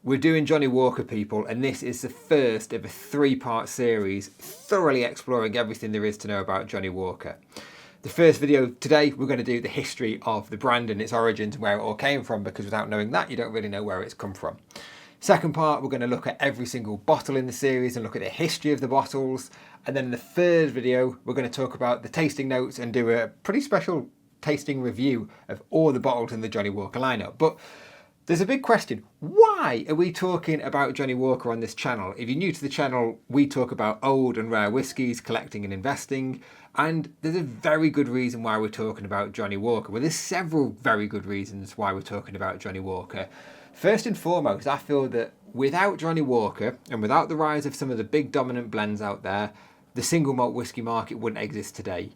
We're doing Johnnie Walker, people, and this is the first of a 3-part series thoroughly exploring everything there is to know about Johnnie Walker. The first video today, we're going to do the history of the brand and its origins and where it all came from, because without knowing that, you don't really know where it's come from. Second part, we're going to look at every single bottle in the series and look at the history of the bottles. And then in the third video, we're going to talk about the tasting notes and do a pretty special tasting review of all the bottles in the Johnnie Walker lineup. But there's a big question. Why are we talking about Johnnie Walker on this channel? If you're new to the channel, we talk about old and rare whiskies, collecting and investing. And there's a very good reason why we're talking about Johnnie Walker. Well, there's several very good reasons why we're talking about Johnnie Walker. First and foremost, I feel that without Johnnie Walker and without the rise of some of the big dominant blends out there, the single malt whisky market wouldn't exist today.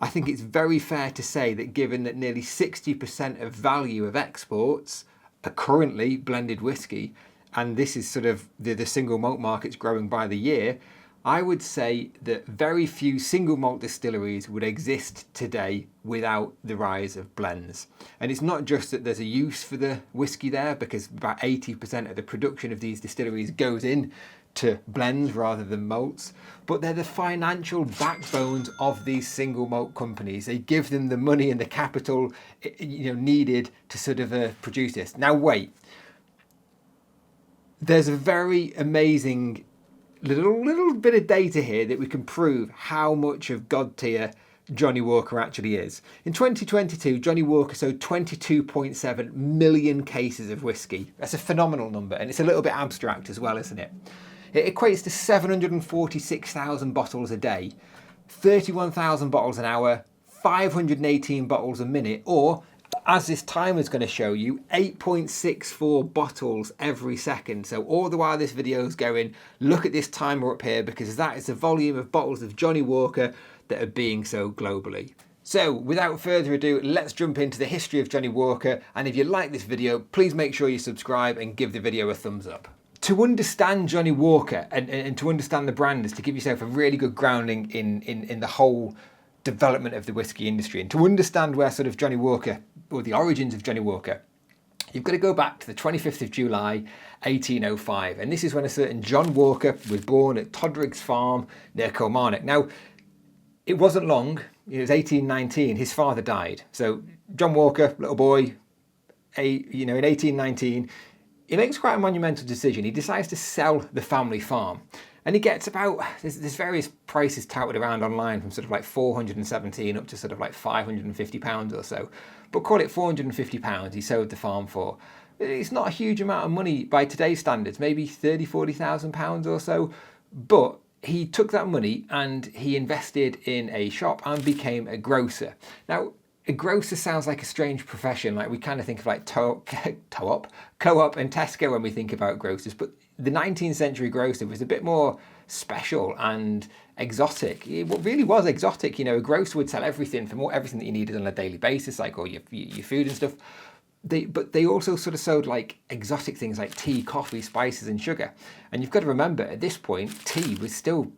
I think it's very fair to say that given that nearly 60% of value of exports are currently blended whisky, and this is sort of the single malt market's growing by the year, I would say that very few single malt distilleries would exist today without the rise of blends. And it's not just that there's a use for the whisky there, because about 80% of the production of these distilleries goes in to blends rather than malts, but they're the financial backbones of these single malt companies. They give them the money and the capital needed to sort of produce this. Now wait, there's a very amazing little bit of data here that we can prove how much of God tier Johnnie Walker actually is. In 2022, Johnnie Walker sold 22.7 million cases of whiskey. That's a phenomenal number, and it's a little bit abstract as well, isn't it? It equates to 746,000 bottles a day, 31,000 bottles an hour, 518 bottles a minute, or, as this timer is going to show you, 8.64 bottles every second. So all the while this video is going, look at this timer up here, because that is the volume of bottles of Johnnie Walker that are being sold globally. So without further ado, let's jump into the history of Johnnie Walker. And if you like this video, please make sure you subscribe and give the video a thumbs up. To understand Johnnie Walker and to understand the brand is to give yourself a really good grounding in the whole development of the whiskey industry, and to understand where sort of Johnnie Walker, or the origins of Johnnie Walker, you've got to go back to the 25th of July 1805, and this is when a certain John Walker was born at Todrig's farm near Kilmarnock. Now it wasn't long, it was 1819, his father died. So John Walker, little boy, in 1819, he makes quite a monumental decision. He decides to sell the family farm. And he gets about, there's various prices touted around online from sort of like 417 up to sort of like 550 pounds or so. But call it 450 pounds he sold the farm for. It's not a huge amount of money by today's standards, maybe 40,000 pounds or so. But he took that money and he invested in a shop and became a grocer. Now, a grocer sounds like a strange profession. Like we kind of think of like Co-op and Tesco when we think about grocers, but the 19th century grocer was a bit more special and exotic. It really was exotic. A grocer would sell everything everything that you needed on a daily basis, like all your food and stuff. But they also sort of sold like exotic things like tea, coffee, spices and sugar. And you've got to remember, at this point, tea was still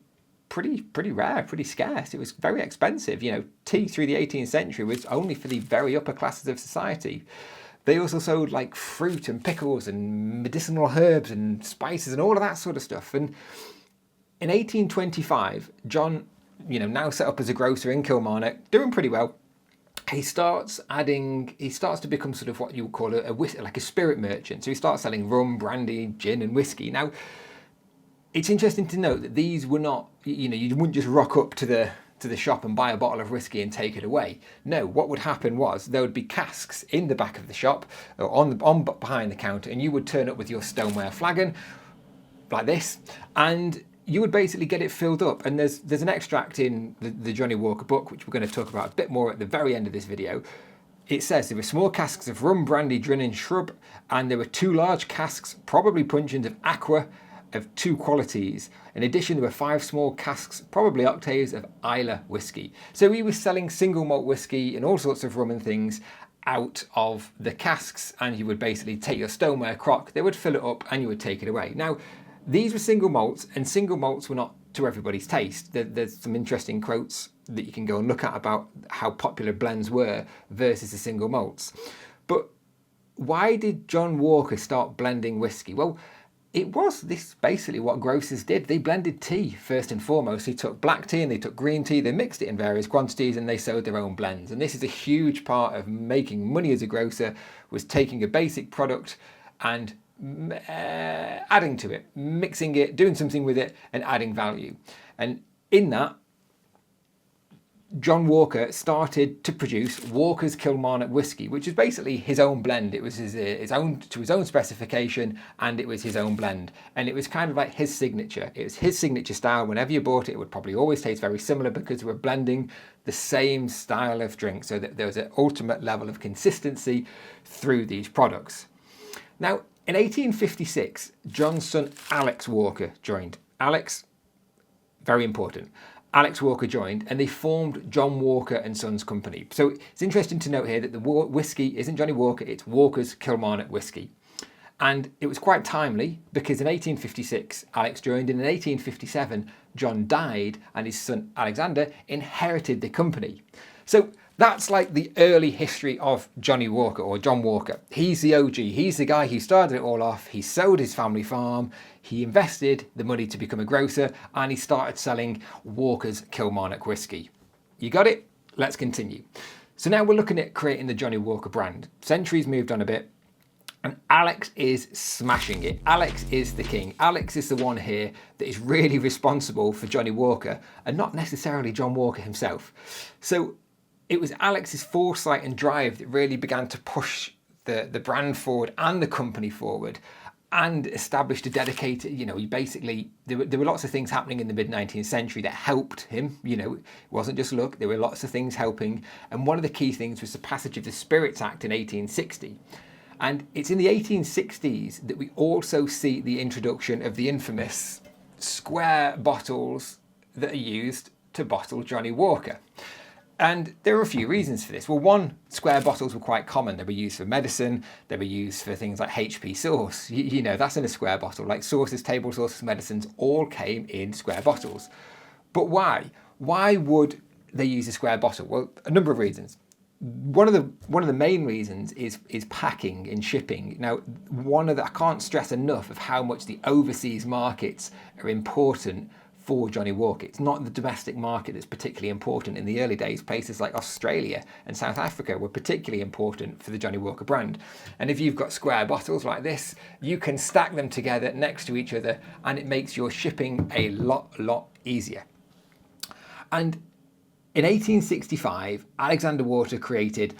pretty rare, pretty scarce. It was very expensive. Tea through the 18th century was only for the very upper classes of society. They also sold like fruit and pickles and medicinal herbs and spices and all of that sort of stuff. And in 1825, John, now set up as a grocer in Kilmarnock, doing pretty well. He starts to become sort of what you would call like a spirit merchant. So he starts selling rum, brandy, gin and whiskey. Now, it's interesting to note that these were not, you wouldn't just rock up to the shop and buy a bottle of whiskey and take it away. No, what would happen was there would be casks in the back of the shop or on behind the counter, and you would turn up with your stoneware flagon like this, and you would basically get it filled up. And there's an extract in the Johnnie Walker book, which we're going to talk about a bit more at the very end of this video. It says there were small casks of rum, brandy, gin and shrub, and there were 2 large casks, probably puncheons of aqua, of 2 qualities. In addition, there were 5 small casks, probably octaves, of Islay whiskey. So he was selling single malt whiskey and all sorts of rum and things out of the casks, and you would basically take your stoneware crock, they would fill it up and you would take it away. Now, these were single malts, and single malts were not to everybody's taste. There's some interesting quotes that you can go and look at about how popular blends were versus the single malts. But why did John Walker start blending whiskey? Well, it was this basically what grocers did. They blended tea first and foremost. They took black tea and they took green tea, they mixed it in various quantities and they sold their own blends. And this is a huge part of making money as a grocer, was taking a basic product and adding to it, mixing it, doing something with it and adding value. And in that, John Walker started to produce Walker's Kilmarnock Whisky, which is basically his own blend. It was his own, to his own specification, and it was his own blend. And it was kind of like his signature. It was his signature style. Whenever you bought it, it would probably always taste very similar because we were blending the same style of drink, so that there was an ultimate level of consistency through these products. Now, in 1856, John's son Alex Walker joined. Alex, very important. Alex Walker joined and they formed John Walker and Sons Company. So it's interesting to note here that the whiskey isn't Johnnie Walker, it's Walker's Kilmarnock Whisky. And it was quite timely because in 1856 Alex joined and in 1857 John died and his son Alexander inherited the company. So that's like the early history of Johnnie Walker or John Walker. He's the OG, he's the guy who started it all off. He sold his family farm, he invested the money to become a grocer and he started selling Walker's Kilmarnock Whisky. You got it? Let's continue. So now we're looking at creating the Johnnie Walker brand. Centuries moved on a bit and Alex is smashing it. Alex is the king. Alex is the one here that is really responsible for Johnnie Walker and not necessarily John Walker himself. So it was Alex's foresight and drive that really began to push the brand forward and the company forward and established a dedicated, he basically, there were lots of things happening in the mid-19th century that helped him, it wasn't just luck, there were lots of things helping. And one of the key things was the passage of the Spirits Act in 1860. And it's in the 1860s that we also see the introduction of the infamous square bottles that are used to bottle Johnnie Walker. And there are a few reasons for this. Well, one, square bottles were quite common. They were used for medicine. They were used for things like HP sauce. That's in a square bottle. Like sauces, table sauces, medicines all came in square bottles. But why? Why would they use a square bottle? Well, a number of reasons. One of the main reasons is packing and shipping. Now, I can't stress enough of how much the overseas markets are important for Johnnie Walker. It's not the domestic market that's particularly important. In the early days, places like Australia and South Africa were particularly important for the Johnnie Walker brand. And if you've got square bottles like this, you can stack them together next to each other and it makes your shipping a lot easier. And in 1865, Alexander Walker created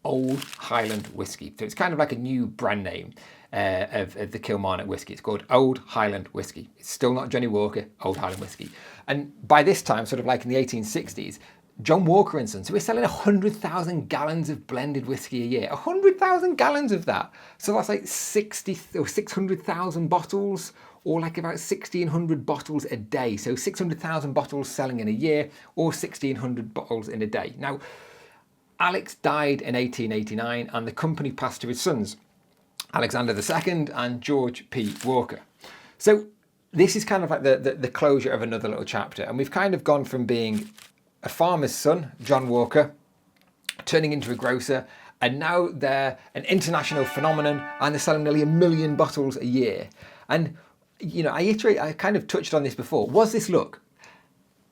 Old Highland Whisky. So it's kind of like a new brand name of the Kilmarnock Whisky. It's called Old Highland Whisky. It's still not Johnnie Walker, Old Highland Whisky. And by this time, sort of like in the 1860s, John Walker and Sons, so we're selling 100,000 gallons of blended whiskey a year. 100,000 gallons of that. So that's like 60 or 600,000 bottles, or like about 1,600 bottles a day. So 600,000 bottles selling in a year, or 1,600 bottles in a day. Now, Alex died in 1889 and the company passed to his sons, Alexander II and George P. Walker. So this is kind of like the closure of another little chapter. And we've kind of gone from being a farmer's son, John Walker, turning into a grocer. And now they're an international phenomenon and they're selling nearly 1 million bottles a year. And, I kind of touched on this before. Was this luck?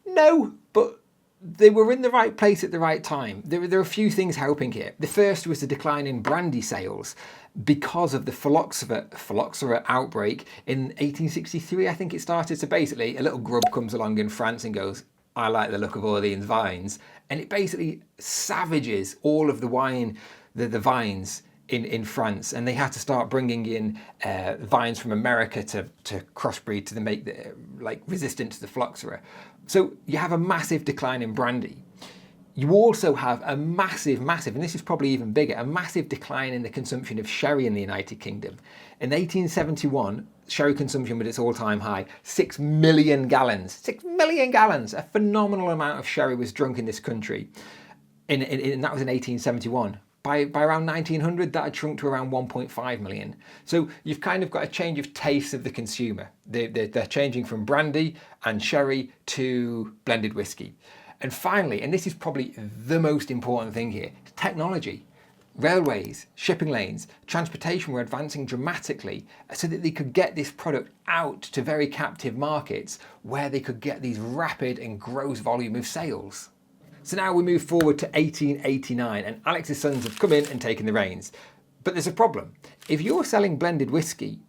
No, but they were in the right place at the right time. There are a few things helping here. The first was the decline in brandy sales because of the phylloxera outbreak in 1863, I think it started. So basically, a little grub comes along in France and goes, I like the look of all these vines. And it basically savages all of the wine, the vines in France. And they had to start bringing in vines from America to crossbreed to make resistant to the phylloxera. So you have a massive decline in brandy. You also have a massive, and this is probably even bigger, a massive decline in the consumption of sherry in the United Kingdom. In 1871, sherry consumption was its all-time high, 6 million gallons. 6 million gallons! A phenomenal amount of sherry was drunk in this country. And that was in 1871. By around 1900, that had shrunk to around 1.5 million. So you've kind of got a change of taste of the consumer. They're changing from brandy and sherry to blended whiskey. And finally, and this is probably the most important thing here, technology. Railways, shipping lanes, transportation were advancing dramatically so that they could get this product out to very captive markets where they could get these rapid and gross volume of sales. So now we move forward to 1889 and Alex's sons have come in and taken the reins. But there's a problem. If you're selling blended whiskey,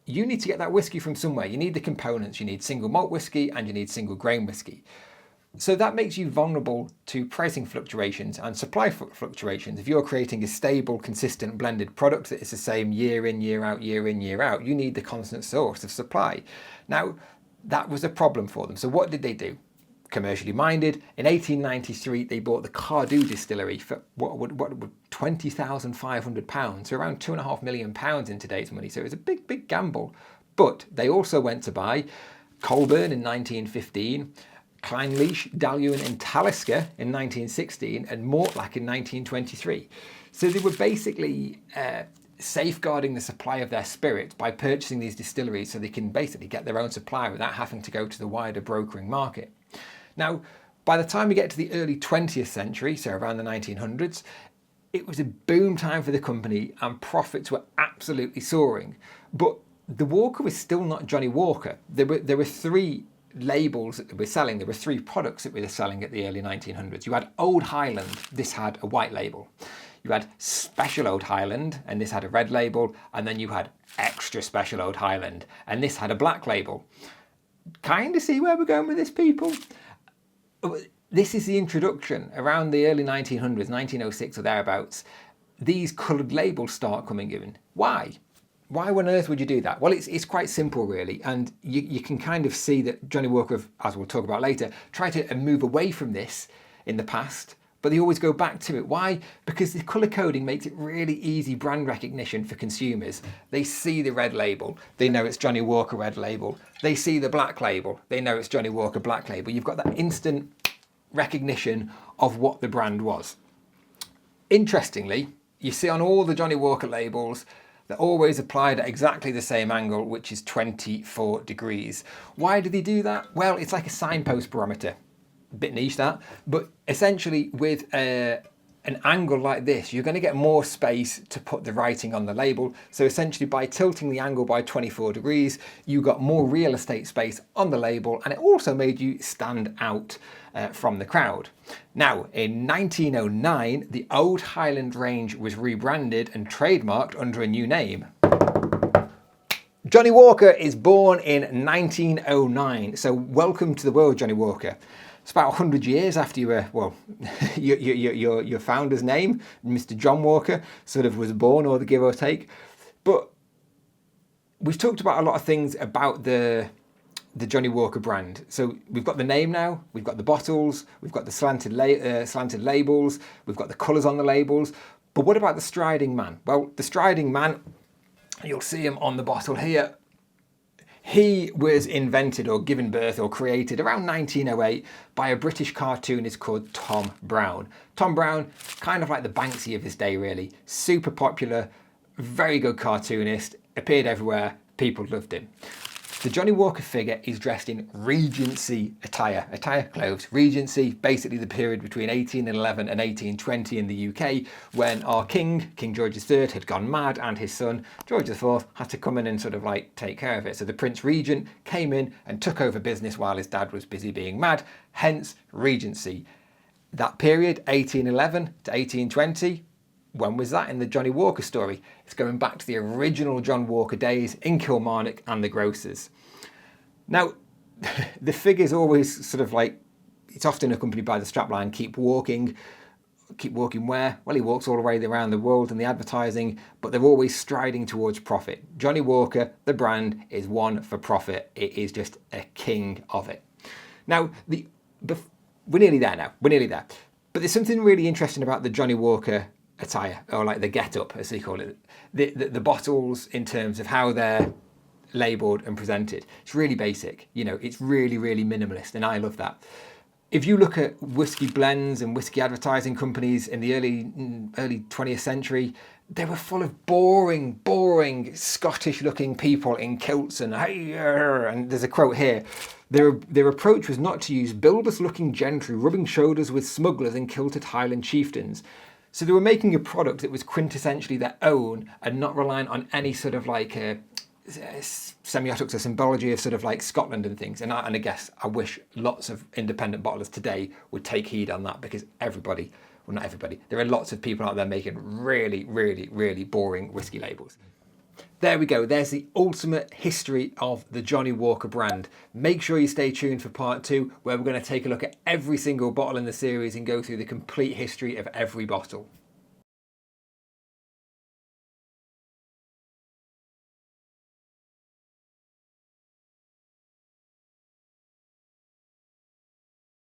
you need to get that whiskey from somewhere. You need the components. You need single malt whiskey and you need single grain whiskey. So that makes you vulnerable to pricing fluctuations and supply fluctuations. If you're creating a stable, consistent blended product that is the same year in, year out, year in, year out, you need the constant source of supply. Now, that was a problem for them. So what did they do? Commercially minded. In 1893, they bought the Cardew distillery for what would £20,500, so around £2.5 million in today's money. So it was a big, big gamble. But they also went to buy Colburn in 1915, Clynelish, Dalhousie and Talisker in 1916 and Mortlach in 1923. So they were basically safeguarding the supply of their spirits by purchasing these distilleries so they can basically get their own supply without having to go to the wider brokering market. Now, by the time we get to the early 20th century, so around the 1900s, it was a boom time for the company and profits were absolutely soaring. But the Walker was still not Johnnie Walker. There were three labels that they were selling. There were three products that we were selling at the early 1900s. You had Old Highland, this had a white label. You had Special Old Highland, and this had a red label. And then you had Extra Special Old Highland, and this had a black label. Kind of see where we're going with this, people? This is the introduction around the early 1900s, 1906 or thereabouts. These coloured labels start coming in. Why? Why on earth would you do that? Well, it's quite simple, really, and you can kind of see that Johnnie Walker, as we'll talk about later, tried to move away from this in the past, but they always go back to it. Why? Because the colour coding makes it really easy brand recognition for consumers. They see the red label, they know it's Johnnie Walker red label. They see the black label, they know it's Johnnie Walker black label. You've got that instant recognition of what the brand was. Interestingly, you see on all the Johnnie Walker labels, they're always applied at exactly the same angle, which is 24 degrees. Why do they do that? Well, it's like a signpost barometer. A bit niche that, but essentially with an angle like this, you're going to get more space to put the writing on the label. So essentially by tilting the angle by 24 degrees, you got more real estate space on the label, and it also made you stand out from the crowd. Now, in 1909, the Old Highland range was rebranded and trademarked under a new name. Johnnie Walker is born in 1909, so welcome to the world, Johnnie Walker. It's about 100 years after you were, well, your founder's name, Mr. John Walker, sort of was born, or the give or take. But we've talked about a lot of things about the Johnnie Walker brand. So we've got the name now, we've got the bottles, we've got the slanted labels, we've got the colours on the labels. But what about the striding man? Well, the striding man, you'll see him on the bottle here. He was invented or given birth or created around 1908 by a British cartoonist called Tom Brown. Tom Brown, kind of like the Banksy of his day, really. Super popular, very good cartoonist, appeared everywhere, people loved him. The Johnnie Walker figure is dressed in Regency attire, clothes. Regency, basically the period between 1811 and 1820 in the UK, when our king, King George III, had gone mad and his son, George IV, had to come in and sort of like take care of it. So the Prince Regent came in and took over business while his dad was busy being mad, hence Regency. That period, 1811 to 1820, when was that in the Johnnie Walker story? It's going back to the original John Walker days in Kilmarnock and the Grocers. Now, the figure's always sort of like, it's often accompanied by the strapline, keep walking where? Well, he walks all the way around the world in the advertising, but they're always striding towards profit. Johnnie Walker, the brand, is one for profit. It is just a king of it. Now, we're nearly there now, we're nearly there. But there's something really interesting about the Johnnie Walker attire, or like the get-up as they call it. The bottles, in terms of how they're labelled and presented, it's really basic. You know, it's really, really minimalist, and I love that. If you look at whiskey blends and whiskey advertising companies in the early 20th century, they were full of boring Scottish-looking people in kilts and and there's a quote here. Their approach was not to use bulbous-looking gentry rubbing shoulders with smugglers and kilted Highland chieftains. So they were making a product that was quintessentially their own and not reliant on any sort of like semiotics or symbology of sort of like Scotland and things. And I guess I wish lots of independent bottlers today would take heed on that, because everybody, well, not everybody, there are lots of people out there making really, really, really boring whiskey labels. There we go, there's the ultimate history of the Johnnie Walker brand. Make sure you stay tuned for part 2, where we're going to take a look at every single bottle in the series and go through the complete history of every bottle.